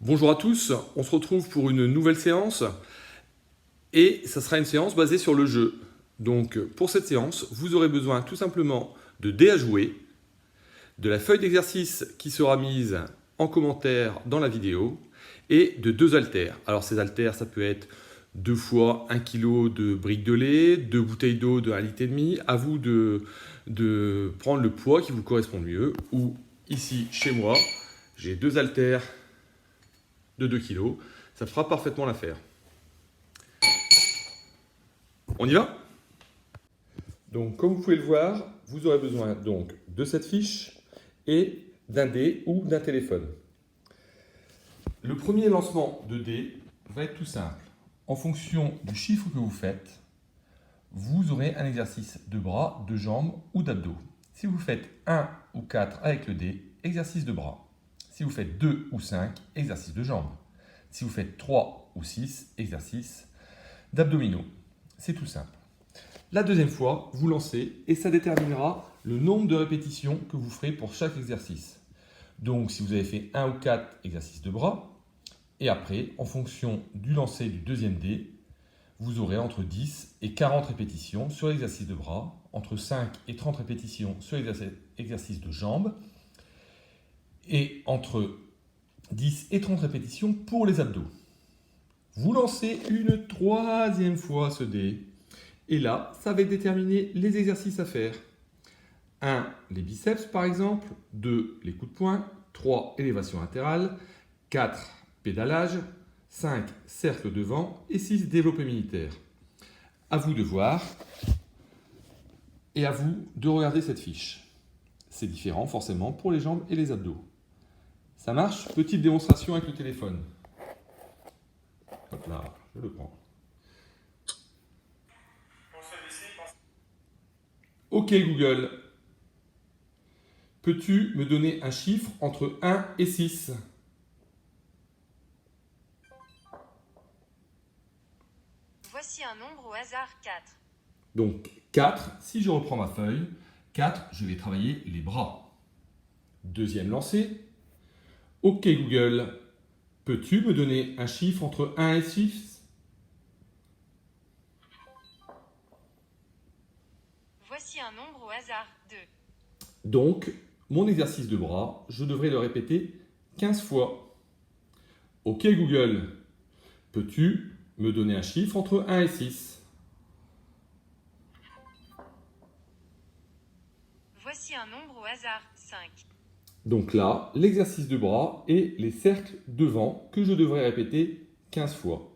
Bonjour à tous, on se retrouve pour une nouvelle séance et ça sera une séance basée sur le jeu. Donc pour cette séance, vous aurez besoin tout simplement de dés à jouer, de la feuille d'exercice qui sera mise en commentaire dans la vidéo et de 2 haltères. Alors ces haltères, ça peut être 2 fois 1 kg de briques de lait, 2 bouteilles d'eau de 1,5 litre. À vous de prendre le poids qui vous correspond le mieux. Ou ici, chez moi, j'ai 2 haltères de 2 kg, ça fera parfaitement l'affaire. On y va? Donc comme vous pouvez le voir, vous aurez besoin donc de cette fiche et d'un dé ou d'un téléphone. Le premier lancement de dé va être tout simple. En fonction du chiffre que vous faites, vous aurez un exercice de bras, de jambes ou d'abdos. Si vous faites 1 ou 4 avec le dé, exercice de bras. Si vous faites 2 ou 5, exercice de jambes. Si vous faites 3 ou 6, exercice d'abdominaux. C'est tout simple. La deuxième fois, vous lancez et ça déterminera le nombre de répétitions que vous ferez pour chaque exercice. Donc si vous avez fait 1 ou 4 exercices de bras, et après, en fonction du lancer du deuxième dé, vous aurez entre 10 et 40 répétitions sur l'exercice de bras, entre 5 et 30 répétitions sur l'exercice de jambes, et entre 10 et 30 répétitions pour les abdos. Vous lancez une troisième fois ce dé, et là, ça va déterminer les exercices à faire. 1, les biceps par exemple, 2, les coups de poing, 3, élévation latérale, 4, pédalage, 5, cercle devant et 6, développé militaire. À vous de voir et à vous de regarder cette fiche. C'est différent forcément pour les jambes et les abdos. Ça marche? Petite démonstration avec le téléphone. Hop là, je le prends. Ok Google, peux-tu me donner un chiffre entre 1 et 6? Voici un nombre au hasard 4. Donc 4, si je reprends ma feuille, 4, je vais travailler les bras. Deuxième lancé. Ok Google, peux-tu me donner un chiffre entre 1 et 6? Voici un nombre au hasard 2. Donc, mon exercice de bras, je devrais le répéter 15 fois. Ok Google, peux-tu me donner un chiffre entre 1 et 6? Voici un nombre au hasard 5. Donc là, l'exercice de bras et les cercles devant que je devrais répéter 15 fois.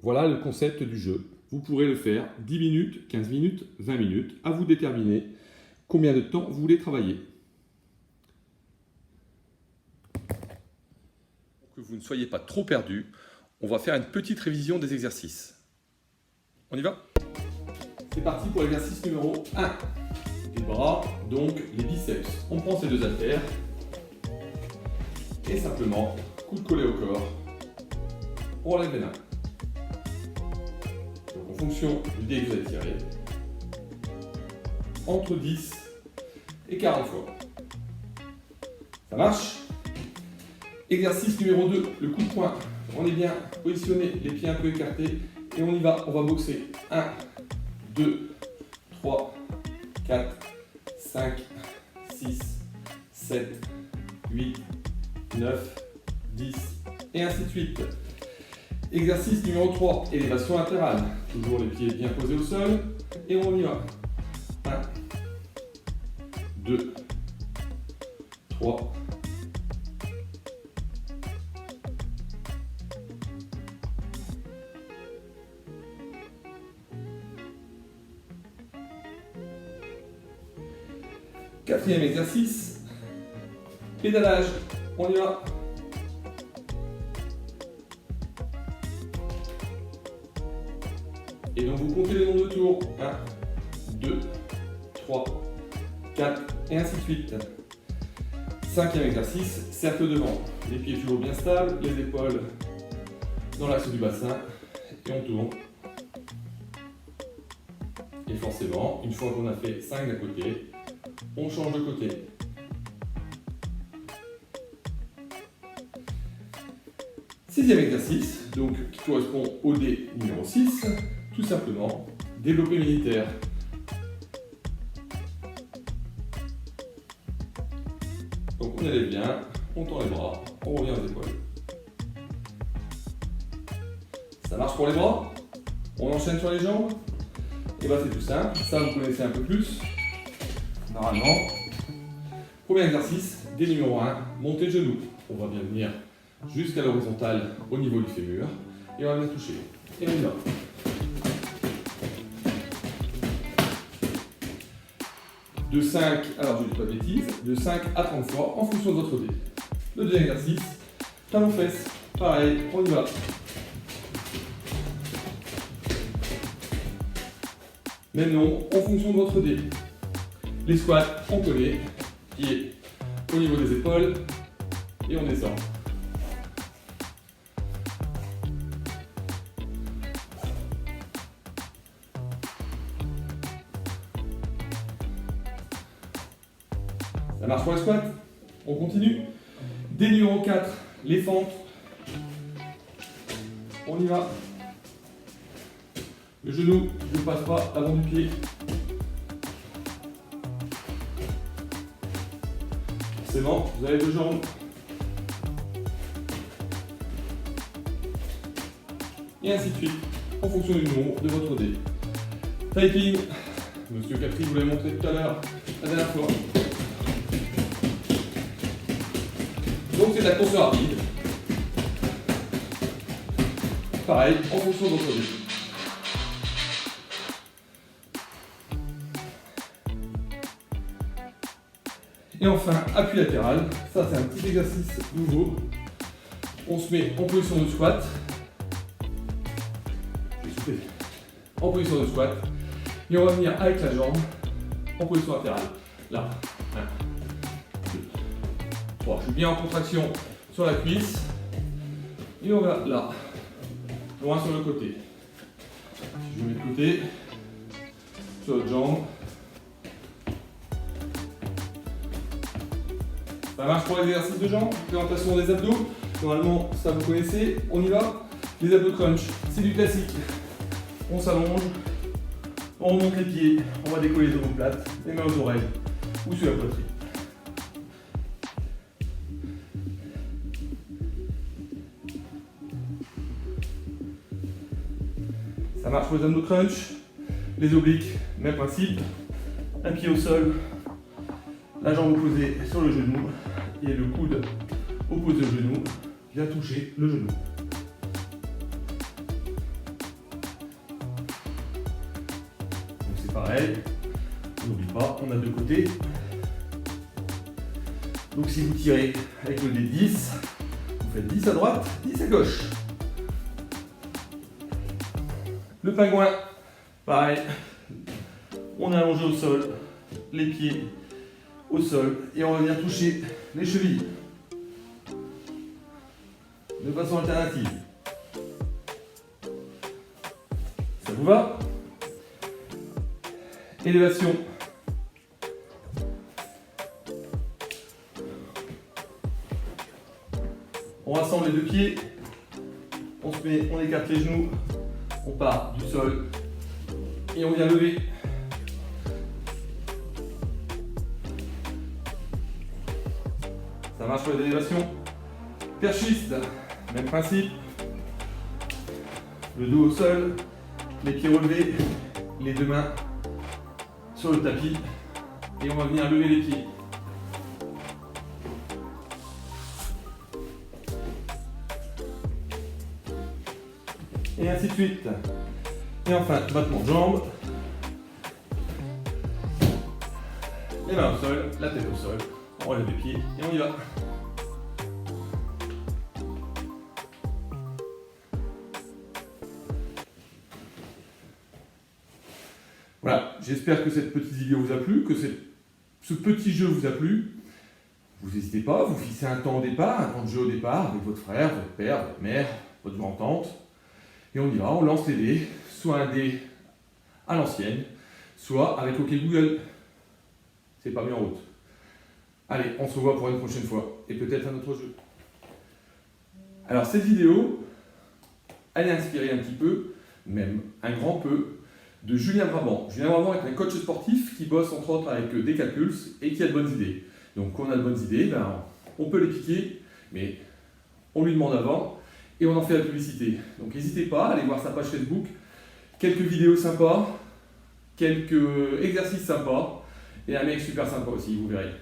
Voilà le concept du jeu. Vous pourrez le faire 10 minutes, 15 minutes, 20 minutes. À vous de déterminer combien de temps vous voulez travailler. Pour que vous ne soyez pas trop perdu, on va faire une petite révision des exercices. On y va? C'est parti pour l'exercice numéro 1. Les bras, donc les biceps. On prend ces 2 haltères et simplement, coup de collet au corps, on relève les mains. Donc en fonction du dé que vous avez tiré, entre 10 et 40 fois. Ça marche? Exercice numéro 2, le coup de poing. On est bien positionné, les pieds un peu écartés et on y va. On va boxer. 1, 2, 3, 4, 5, 6, 7, 8, 9, 10 et ainsi de suite. Exercice numéro 3, élévation latérale. Toujours les pieds bien posés au sol et on y va. 1, 2, 3, 4e exercice, pédalage, on y va. Et donc vous comptez le nombre de tours, 1, 2, 3, 4 et ainsi de suite. 5e exercice, cercle devant, les pieds toujours bien stables, les épaules dans l'axe du bassin et on tourne. Et forcément, une fois qu'on a fait 5 d'un côté, on change de côté. Sixième exercice, donc qui correspond au dé numéro 6, tout simplement, développé militaire. Donc on élève bien, on tend les bras, on revient aux épaules. Ça marche pour les bras? On enchaîne sur les jambes? Et bien c'est tout simple, ça vous connaissez un peu plus, normalement. Premier exercice, dé numéro 1, montez le genou. On va bien venir jusqu'à l'horizontale au niveau du fémur et on va venir toucher. Et on y va. De 5, alors je ne dis pas de bêtises, de 5 à 30 fois en fonction de votre dé. Le deuxième exercice, talon fesses, pareil, on y va. Même nom, en fonction de votre dé. Les squats, on connaît, pieds au niveau des épaules et on descend. Ça marche pour les squats? On continue. Dé numéro 4, les fentes. On y va. Le genou ne passe pas avant du pied. Forcément, vous avez deux jambes. Et ainsi de suite, en fonction du nom de votre dé. Typing, Monsieur Capri vous l'avez montré tout à l'heure, la dernière fois. Donc c'est de la course rapide. Pareil, en fonction de votre dé. Et enfin, appui latéral. Ça, c'est un petit exercice nouveau. On se met en position de squat. En position de squat. Et on va venir avec la jambe en position latérale. Là. 1, 2, 3. Je suis bien en contraction sur la cuisse. Et on va là. Loin sur le côté. Si je mets de côté. Sur l'autre jambe. Ça marche pour les exercices de jambes, présentation des abdos. Normalement, ça vous connaissez. On y va. Les abdos crunch, c'est du classique. On s'allonge, on remonte les pieds, on va décoller les omoplates, les mains aux oreilles ou sur la poitrine. Ça marche pour les abdos crunch. Les obliques, même principe. Un pied au sol, la jambe opposée sur le genou et le coude opposé au genou vient toucher le genou. Donc c'est pareil, n'oublie pas, on a deux côtés. Donc si vous tirez avec le dé 10, vous faites 10 à droite, 10 à gauche. Le pingouin, pareil, on est allongé au sol, les pieds au sol et on va venir toucher les chevilles de façon alternative. Ça vous va? Élévation. On rassemble les deux pieds, on se met, on écarte les genoux, on part du sol et on vient lever. Ça marche pour les élévations. Perchiste, même principe. Le dos au sol, les pieds relevés, les deux mains sur le tapis et on va venir lever les pieds. Et ainsi de suite. Et enfin, battement de jambes. Les mains au sol, la tête au sol. On relève les pieds et on y va. Voilà, j'espère que cette petite vidéo vous a plu, que ce petit jeu vous a plu. Vous n'hésitez pas, vous fixez un temps au départ, un temps de jeu au départ avec votre frère, votre père, votre mère, votre grand-tante. Et on y va, on lance les dés, soit un dé à l'ancienne, soit avec OK Google. C'est pas mis en route. Allez, on se revoit pour une prochaine fois, et peut-être un autre jeu. Alors cette vidéo, elle est inspirée un petit peu, même un grand peu, de Julien Brabant. Julien Brabant est un coach sportif qui bosse entre autres avec Decathlus et qui a de bonnes idées. Donc quand on a de bonnes idées, ben, on peut les piquer, mais on lui demande avant et on en fait la publicité. Donc n'hésitez pas à aller voir sa page Facebook, quelques vidéos sympas, quelques exercices sympas et un mec super sympa aussi, vous verrez.